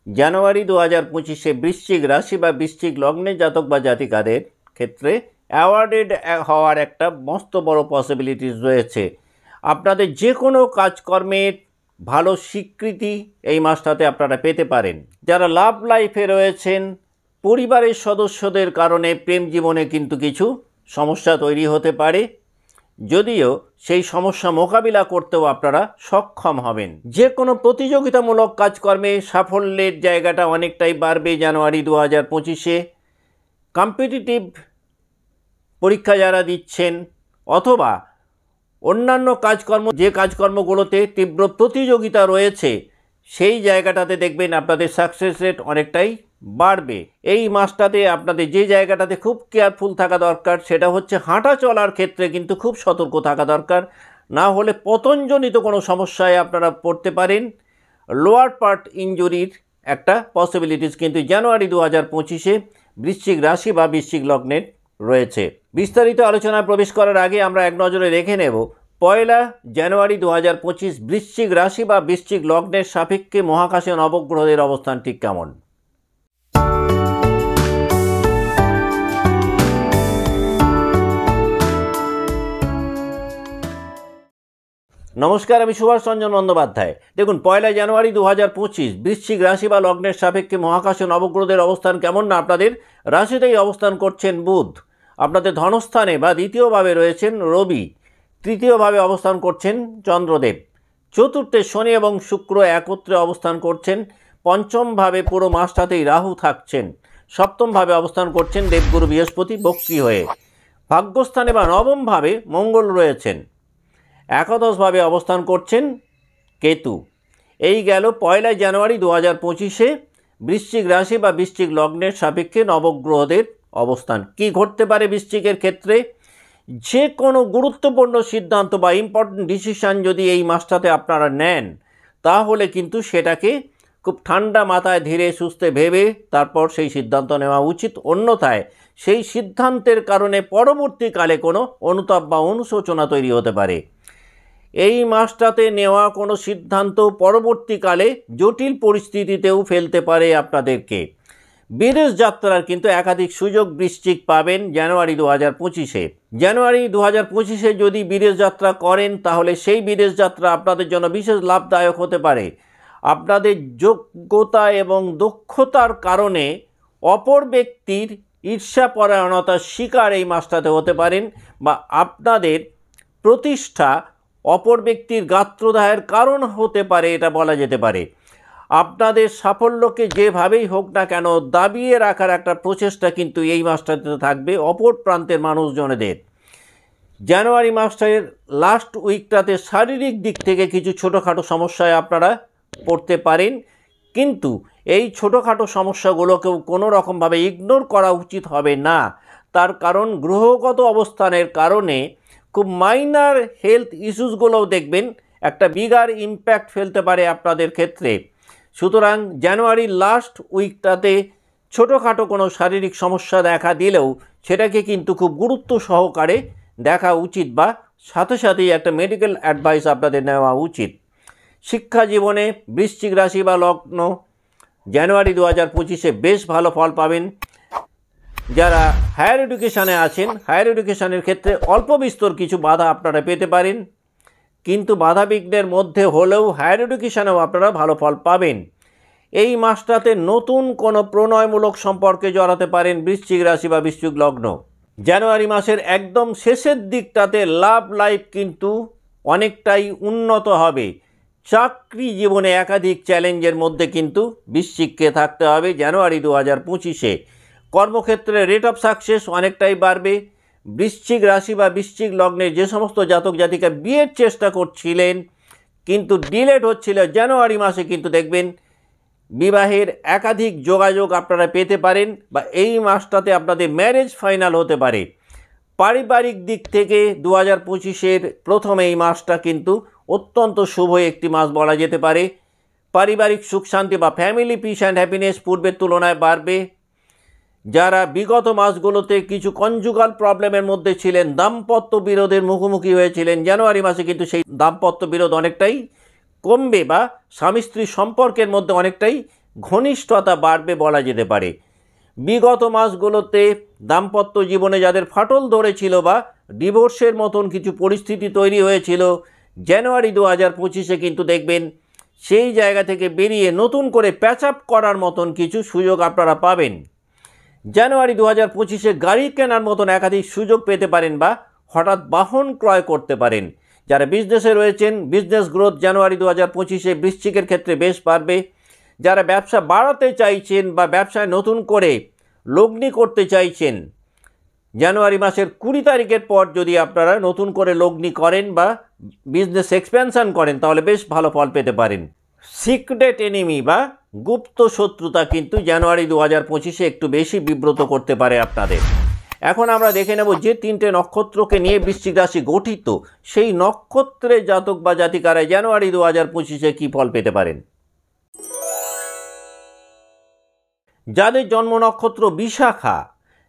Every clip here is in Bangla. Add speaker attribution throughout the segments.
Speaker 1: জানুয়ারি 2025-এ বৃশ্চিক রাশি বা বৃশ্চিক লগ্নের জাতক বা জাতিকাদের ক্ষেত্রে অ্যাওয়ার্ডেড হওয়ার একটা মস্ত বড় পসিবিলিটিস রয়েছে। আপনাদের যে কোনো কাজকর্মের ভালো স্বীকৃতি এই মাসটাতে আপনারা পেতে পারেন। যারা লাভ লাইফে রয়েছেন, পরিবারের সদস্যদের কারণে প্রেম জীবনে কিন্তু কিছু সমস্যা তৈরি হতে পারে, যদিও সেই সমস্যা মোকাবিলা করতেও আপনারা সক্ষম হবেন। যে কোনো প্রতিযোগিতামূলক কাজকর্মে সাফল্যের জায়গাটা অনেকটাই বাড়বে জানুয়ারি 2025-এ। কম্পিটিটিভ পরীক্ষা যারা দিচ্ছেন অথবা অন্যান্য কাজকর্ম, যে কাজকর্মগুলোতে তীব্র প্রতিযোগিতা রয়েছে, সেই জায়গাটাতে দেখবেন আপনাদের সাকসেস রেট অনেকটাই বাড়বে। এই মাসটাতে আপনাদের যে জায়গাটাতে খুব কেয়ারফুল থাকা দরকার সেটা হচ্ছে হাঁটা চলার ক্ষেত্রে কিন্তু খুব সতর্ক থাকা দরকার, না হলে পতনজনিত কোনো সমস্যায় আপনারা পড়তে পারেন। লোয়ার পার্ট ইনজুরির একটা পসিবিলিটিস কিন্তু জানুয়ারি 2025-এ বৃশ্চিক রাশি বা বৃশ্চিক লগ্নের রয়েছে। বিস্তারিত আলোচনায় প্রবেশ করার আগে আমরা এক নজরে দেখে নেব 1 জানুয়ারি 2025 বৃশ্চিক রাশি বা বৃশ্চিক লগ্নের সাপেক্ষে মহাকাশে নবগ্রহদের অবস্থান ঠিক কেমন। নমস্কার, আমি সুভাষ রঞ্জন বন্দ্যোপাধ্যায়। দেখুন, 1 জানুয়ারি 2025 বৃশ্চিক রাশি বা লগ্নের সাপেক্ষে মহাকাশে নবগ্রহদের অবস্থান কেমন না। আপনাদের রাশিতেই অবস্থান করছেন বুধ, আপনাদের ধনস্থানে বা দ্বিতীয়ভাবে রয়েছেন রবি, তৃতীয়ভাবে অবস্থান করছেন চন্দ্রদেব, চতুর্থে শনি এবং শুক্র একত্রে অবস্থান করছেন, পঞ্চমভাবে পুরো মাসটাতেই রাহু থাকছেন, সপ্তমভাবে অবস্থান করছেন দেবগুরু বৃহস্পতি বক্রী হয়ে, ভাগ্যস্থানে বা নবমভাবে মঙ্গল রয়েছেন, একাদশভাবে অবস্থান করছেন কেতু। এই গেল 1 জানুয়ারি 2025-এ বৃশ্চিক রাশি বা বৃশ্চিক লগ্নের সাপেক্ষে নবগ্রহদের অবস্থান। কি ঘটতে পারে বৃশ্চিকের ক্ষেত্রে? যে কোনো গুরুত্বপূর্ণ সিদ্ধান্ত বা ইম্পর্টেন্ট ডিসিশান যদি এই মাসটাতে আপনারা নেন, তাহলে কিন্তু সেটাকে খুব ঠান্ডা মাথায় ধীরে সুস্থে ভেবে তারপর সেই সিদ্ধান্ত নেওয়া উচিত। অন্যথায় সেই সিদ্ধান্তের কারণে পরবর্তীকালে কোনো অনুতাপ বা অনুশোচনা তৈরি হতে পারে। এই মাসটাতে নেওয়া কোনো সিদ্ধান্ত পরবর্তীকালে জটিল পরিস্থিতিতেও ফেলতে পারে আপনাদেরকে। বিদেশ যাত্রার কিন্তু একাধিক সুযোগ বৃশ্চিক পাবেন জানুয়ারি 2025-এ। জানুয়ারি 2025-এ যদি বিদেশ যাত্রা করেন, তাহলে সেই বিদেশ যাত্রা আপনাদের জন্য বিশেষ লাভদায়ক হতে পারে। আপনাদের যোগ্যতা এবং দক্ষতার কারণে অপর ব্যক্তির ঈর্ষাপরায়ণতার শিকার এই মাসটাতে হতে পারেন, বা আপনাদের প্রতিষ্ঠা অপর ব্যক্তির গাত্রদাহের কারণ হতে পারে, এটা বলা যেতে পারে। আপনাদের সাফল্যকে যেভাবেই হোক না কেন দাবিয়ে রাখার একটা প্রচেষ্টা কিন্তু এই মাসটাতে থাকবে অপর প্রান্তের মানুষজনেদের। জানুয়ারি মাসের লাস্ট উইকটাতে শারীরিক দিক থেকে কিছু ছোটোখাটো সমস্যায় আপনারা পড়তে পারেন, কিন্তু এই ছোটোখাটো সমস্যাগুলোকেও কোনো রকমভাবে ইগনোর করা উচিত হবে না। তার কারণ গ্রহগত অবস্থানের কারণে খুব মাইনার হেলথ ইস্যুসগুলোও দেখবেন একটা বিগার ইম্প্যাক্ট ফেলতে পারে আপনাদের ক্ষেত্রে। সুতরাং জানুয়ারির লাস্ট উইকটাতে ছোটোখাটো কোনো শারীরিক সমস্যা দেখা দিলেও সেটাকে কিন্তু খুব গুরুত্ব সহকারে দেখা উচিত, বা সাথে সাথেই একটা মেডিকেল অ্যাডভাইস আপনাদের নেওয়া উচিত। শিক্ষা জীবনে বৃশ্চিক রাশি বা লগ্ন জানুয়ারি 2025-এ বেশ ভালো ফল পাবেন। যারা হায়ার এডুকেশানে আছেন, হায়ার এডুকেশানের ক্ষেত্রে অল্প বিস্তর কিছু বাধা আপনারা পেতে পারেন, কিন্তু বাধা বিঘ্নের মধ্যে হলেও হায়ার এডুকেশানেও আপনারা ভালো ফল পাবেন। এই মাসটাতে নতুন কোনো প্রণয়মূলক সম্পর্কে জড়াতে পারেন বৃশ্চিক রাশি বা বৃশ্চিক লগ্ন। জানুয়ারি মাসের একদম শেষের দিকটাতে লাভ লাইফ কিন্তু অনেকটাই উন্নত হবে। চাকরি জীবনে একাধিক চ্যালেঞ্জের মধ্যে কিন্তু বৃশ্চিককে থাকতে হবে জানুয়ারি 2025-এ। কর্মক্ষেত্রে রেট অফ সাকসেস অনেকটাই বাড়বে। বৃশ্চিক রাশি বা বৃশ্চিক লগ্নে যে সমস্ত জাতক জাতিকা বিয়ের চেষ্টা করছিলেন কিন্তু ডিলেড হচ্ছিল, জানুয়ারি মাসে কিন্তু দেখবেন বিবাহের একাধিক যোগাযোগ আপনারা পেতে পারেন, বা এই মাসটাতে আপনাদের ম্যারেজ ফাইনাল হতে পারে। পারিবারিক দিক থেকে 2025-এর প্রথম এই মাসটা কিন্তু অত্যন্ত শুভ একটি মাস বলা যেতে পারে। পারিবারিক সুখ শান্তি বা ফ্যামিলি পিস অ্যান্ড হ্যাপিনেস পূর্বের তুলনায় বাড়বে। যারা বিগত মাসগুলোতে কিছু কনজুগাল প্রবলেমের মধ্যে ছিলেন, দাম্পত্য বিরোধের মুখোমুখি হয়েছিলেন, জানুয়ারি মাসে কিন্তু সেই দাম্পত্য বিরোধ অনেকটাই কমবে, বা স্বামী স্ত্রী সম্পর্কের মধ্যে অনেকটাই ঘনিষ্ঠতা বাড়বে বলা যেতে পারে। বিগত মাসগুলোতে দাম্পত্য জীবনে যাদের ফাটল ধরেছিল বা ডিভোর্সের মতন কিছু পরিস্থিতি তৈরি হয়েছিল, জানুয়ারি 2025-এ কিন্তু দেখবেন সেই জায়গা থেকে বেরিয়ে নতুন করে প্যাচ আপ করার মতন কিছু সুযোগ আপনারা পাবেন। জানুয়ারি 2025-এ গাড়ি কেনার মতন একাধিক সুযোগ পেতে পারেন বা হঠাৎ বাহন ক্রয় করতে পারেন। যারা বিজনেসে রয়েছেন, বিজনেস গ্রোথ জানুয়ারি 2025-এ বৃশ্চিকের ক্ষেত্রে বেশ বাড়বে। যারা ব্যবসা বাড়াতে চাইছেন বা ব্যবসায় নতুন করে লগ্নি করতে চাইছেন, জানুয়ারি মাসের 20 তারিখের পর যদি আপনারা নতুন করে লগ্নি করেন বা বিজনেস এক্সপ্যানশন করেন তাহলে বেশ ভালো ফল পেতে পারেন। সিক্রেট এনিমি বা গুপ্ত শত্রুতা কিন্তু জানুয়ারি 2025-এ একটু বেশি বিব্রত করতে পারে আপনাদের। এখন আমরা দেখে নেব যে 3টে নক্ষত্রকে নিয়ে বৃশ্চিক রাশি গঠিত, সেই নক্ষত্রের জাতক বা জাতিকারা জানুয়ারি 2025-এ কী ফল পেতে পারেন। যাদের জন্ম নক্ষত্র বিশাখা,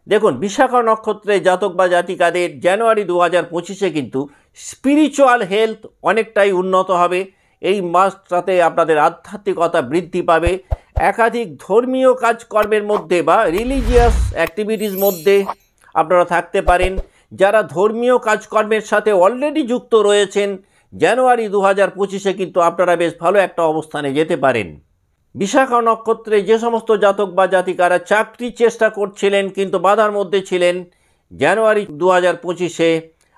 Speaker 1: দেখুন বিশাখা নক্ষত্রের জাতক বা জাতিকাদের জানুয়ারি 2025-এ কিন্তু স্পিরিচুয়াল হেলথ অনেকটাই উন্নত হবে। এই মাসটাতে আপনাদের আধ্যাত্মিকতা বৃদ্ধি পাবে। একাধিক ধর্মীয় কাজকর্মের মধ্যে বা রিলিজিয়াস অ্যাক্টিভিটিস মধ্যে আপনারা থাকতে পারেন। যারা ধর্মীয় কাজকর্মের সাথে অলরেডি যুক্ত রয়েছেন, জানুয়ারি 2025-এ কিন্তু আপনারা বেশ ভালো একটা অবস্থানে যেতে পারেন। বিশাখা নক্ষত্রে যে সমস্ত জাতক বা জাতিকারা চাকরি চেষ্টা করছিলেন কিন্তু বাধার মধ্যে ছিলেন, জানুয়ারি 2025-এ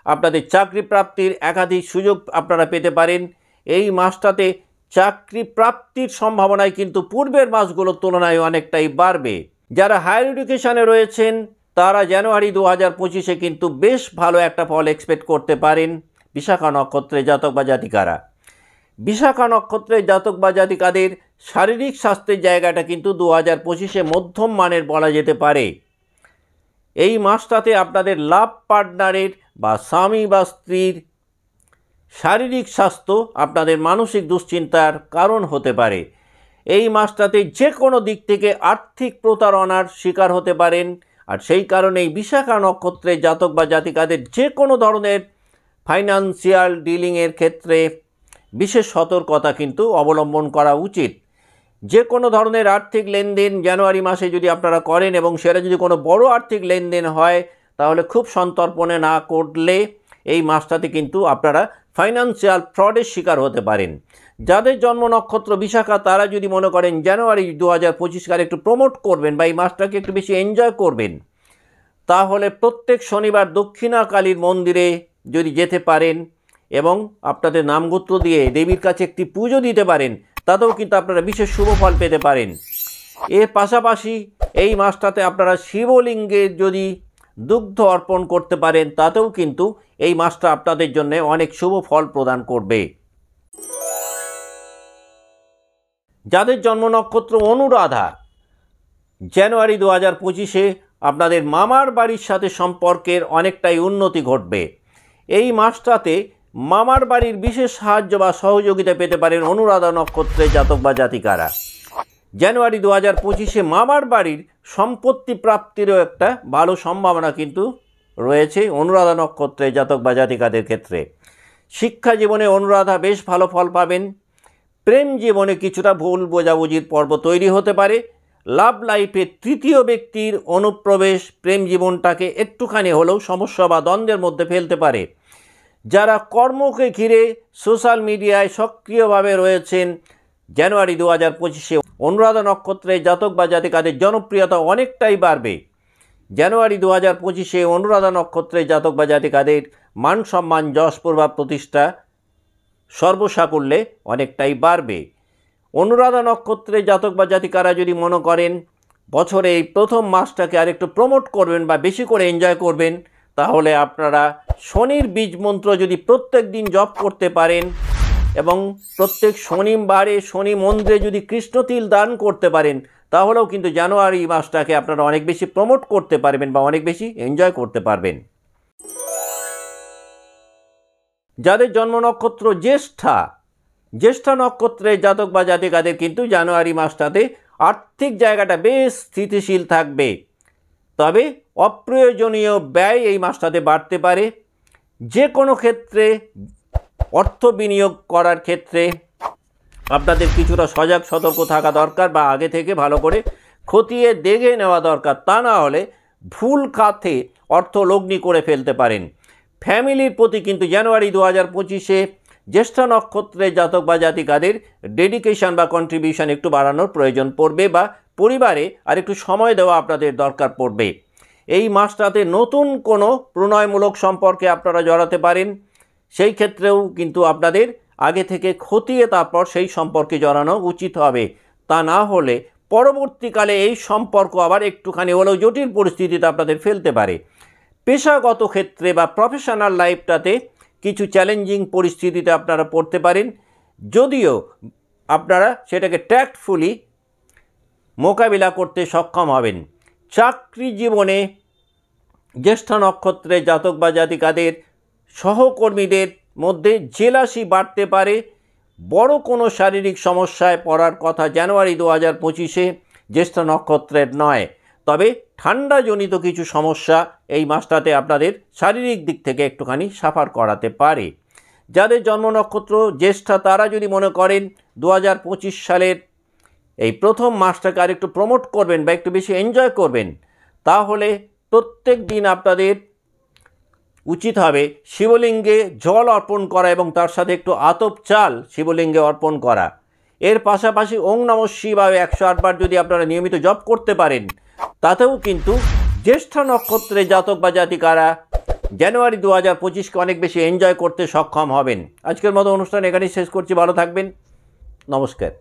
Speaker 1: আপনাদের চাকরি প্রাপ্তির একাধিক সুযোগ আপনারা পেতে পারেন। এই মাসটাতে চাকরি প্রাপ্তির সম্ভাবনায় কিন্তু পূর্বের মাসগুলোর তুলনায় অনেকটাই বাড়বে। যারা হায়ার এডুকেশনে রয়েছেন তারা জানুয়ারি 2025-এ কিন্তু বেশ ভালো একটা ফল এক্সপেক্ট করতে পারেন। বিশাখা নক্ষত্রের জাতক বা জাতিকারা, বিশাখা নক্ষত্রের জাতক বা জাতিকাদের শারীরিক স্বাস্থ্যের জায়গাটা কিন্তু 2025-এ মধ্যম মানের বলা যেতে পারে। এই মাসটাতে আপনাদের লাভ পার্টনারের বা স্বামী বা স্ত্রীর শারীরিক স্বাস্থ্য আপনাদের মানসিক দুশ্চিন্তার কারণ হতে পারে। এই মাসটাতে যে কোনো দিক থেকে আর্থিক প্রতারণার শিকার হতে পারেন। আর সেই কারণেই বিশাখা নক্ষত্রের জাতক বা জাতিকাদের যে কোনো ধরনের ফাইন্যান্সিয়াল ডিলিংয়ের ক্ষেত্রে বিশেষ সতর্কতা কিন্তু অবলম্বন করা উচিত। যে কোনো ধরনের আর্থিক লেনদেন জানুয়ারি মাসে যদি আপনারা করেন এবং সেটা যদি কোনো বড় আর্থিক লেনদেন হয় তাহলে খুব সন্তর্পণে না করলে এই মাসটাতে কিন্তু আপনারা ফাইন্যান্সিয়াল ফ্রডের শিকার হতে পারেন। যাদের জন্ম নক্ষত্র বিশাখা তারা যদি মনে করেন জানুয়ারি 2025-কে একটু প্রমোট করবেন বা এই মাসটাকে একটু বেশি এনজয় করবেন, তাহলে প্রত্যেক শনিবার দক্ষিণাকালীর মন্দিরে যদি যেতে পারেন এবং আপনাদের নামগোত্র দিয়ে দেবীর কাছে একটি পুজো দিতে পারেন, তাতেও কিন্তু আপনারা বিশেষ শুভ ফল পেতে পারেন। এর পাশাপাশি এই মাসটাতে আপনারা শিবলিঙ্গে যদি দুগ্ধ অর্পণ করতে পারেন তাতেও কিন্তু এই মাসটা আপনাদের জন্য অনেক শুভ ফল প্রদান করবে। যাদের জন্ম নক্ষত্র অনুরাধা, জানুয়ারি 2025-এ আপনাদের মামার বাড়ির সাথে সম্পর্কের অনেকটাই উন্নতি ঘটবে। এই মাসটাতে মামার বাড়ির বিশেষ সাহায্য বা সহযোগিতা পেতে পারেন অনুরাধা নক্ষত্রের জাতক বা জাতিকারা। জানুয়ারি 2025-এ মামার বাড়ির সম্পত্তি প্রাপ্তিরও একটা ভালো সম্ভাবনা কিন্তু রয়েছে অনুরাধা নক্ষত্রের জাতক বা জাতিকাদের ক্ষেত্রে। শিক্ষা জীবনে অনুরাধা বেশ ভালো ফল পাবেন। প্রেম জীবনে কিছুটা ভুল বোঝাবুঝির পর্ব তৈরি হতে পারে। লাভ লাইফে তৃতীয় ব্যক্তির অনুপ্রবেশ প্রেম জীবনটাকে একটুখানি হলেও সমস্যা বা দ্বন্দ্বের মধ্যে ফেলতে পারে। যারা কর্মকে ঘিরে সোশ্যাল মিডিয়ায় সক্রিয়ভাবে রয়েছেন, জানুয়ারি 2025-এ অনুরাধা নক্ষত্রের জাতক বা জাতিকাদের জনপ্রিয়তা অনেকটাই বাড়বে। জানুয়ারি 2025-এ অনুরাধা নক্ষত্রের জাতক বা জাতিকাদের মান সম্মান যশ প্রভাব প্রতিষ্ঠা সর্বসাকুল্যে অনেকটাই বাড়বে। অনুরাধা নক্ষত্রের জাতক বা জাতিকারা যদি মনে করেন বছরে এই প্রথম মাসটাকে আরেকটু প্রমোট করবেন বা বেশি করে এনজয় করবেন, তাহলে আপনারা শনির বীজ মন্ত্র যদি প্রত্যেক দিন জপ করতে পারেন এবং প্রত্যেক শনিবারে শনি মন্দিরে যদি কৃষ্ণতিল দান করতে পারেন, তাহলেও কিন্তু জানুয়ারি মাসটাকে আপনারা অনেক বেশি প্রমোট করতে পারবেন বা অনেক বেশি এনজয় করতে পারবেন। যাদের জন্ম নক্ষত্র জ্যেষ্ঠা, জ্যেষ্ঠা নক্ষত্রের জাতক বা জাতিকাদের কিন্তু জানুয়ারি মাসটাতে আর্থিক জায়গাটা বেশ স্থিতিশীল থাকবে। তবে অপ্রয়োজনীয় ব্যয় এই মাসটাতে বাড়তে পারে। যে কোনো ক্ষেত্রে অর্থ বিনিয়োগ করার ক্ষেত্রে আপনাদের কিছুটা সজাগ সতর্ক থাকা দরকার বা আগে থেকে ভালো করে খতিয়ে দেখে নেওয়া দরকার। তা না হলে ভুল খাতে অর্থ লগ্নি করে ফেলতে পারেন। ফ্যামিলির প্রতি কিন্তু জানুয়ারি 2025-এ জ্যেষ্ঠ নক্ষত্রের জাতক বা জাতিকাদের ডেডিকেশন বা কন্ট্রিবিউশন একটু বাড়ানোর প্রয়োজন পড়বে বা পরিবারে আর একটু সময় দেওয়া আপনাদের দরকার পড়বে। এই মাসটাতে নতুন কোনো প্রণয়মূলক সম্পর্কে আপনারা জড়াতে পারেন। সেই ক্ষেত্রেও কিন্তু আপনাদের আগে থেকে খতিয়ে তারপর সেই সম্পর্কে জড়ানো উচিত হবে। তা না হলে পরবর্তীকালে এই সম্পর্ক আবার একটুখানি হলেও জটিল পরিস্থিতিতে আপনাদের ফেলতে পারে। পেশাগত ক্ষেত্রে বা প্রফেশনাল লাইফটাতে কিছু চ্যালেঞ্জিং পরিস্থিতিতে আপনারা পড়তে পারেন, যদিও আপনারা সেটাকে ট্যাক্টফুলি মোকাবিলা করতে সক্ষম হবেন। চাকরি জীবনে জ্যেষ্ঠ নক্ষত্রের জাতক বা জাতিকাদের সহকর্মীদের মধ্যে জেলাসি বাড়তে পারে। বড় কোনো শারীরিক সমস্যায় পড়ার কথা জানুয়ারি 2025-এ জ্যেষ্ঠ নক্ষত্রের নয়, তবে ঠান্ডাজনিত কিছু সমস্যা এই মাসটাতে আপনাদের শারীরিক দিক থেকে একটুখানি সাফার করাতে পারে। যাদের জন্ম নক্ষত্র জ্যেষ্ঠা তারা যদি মনে করেন 2025 সালের এই প্রথম মাসটাকে আর একটু প্রমোট করবেন বা একটু বেশি এনজয় করবেন, তাহলে প্রত্যেক দিন আপনাদের উচিত হবে শিবলিঙ্গে জল অর্পণ করা এবং তার সাথে একটু আতপ চাল শিবলিঙ্গে অর্পণ করা। এর পাশাপাশি ওং নমঃ শিবায় 108 বার যদি আপনারা নিয়মিত জপ করতে পারেন, তাতেও কিন্তু জ্যেষ্ঠ নক্ষত্রে জাতক বা জাতিকারা জানুয়ারি 2025-কে অনেক বেশি এনজয় করতে সক্ষম হবেন। আজকের মতো অনুষ্ঠান এখানেই শেষ করছি। ভালো থাকবেন। নমস্কার।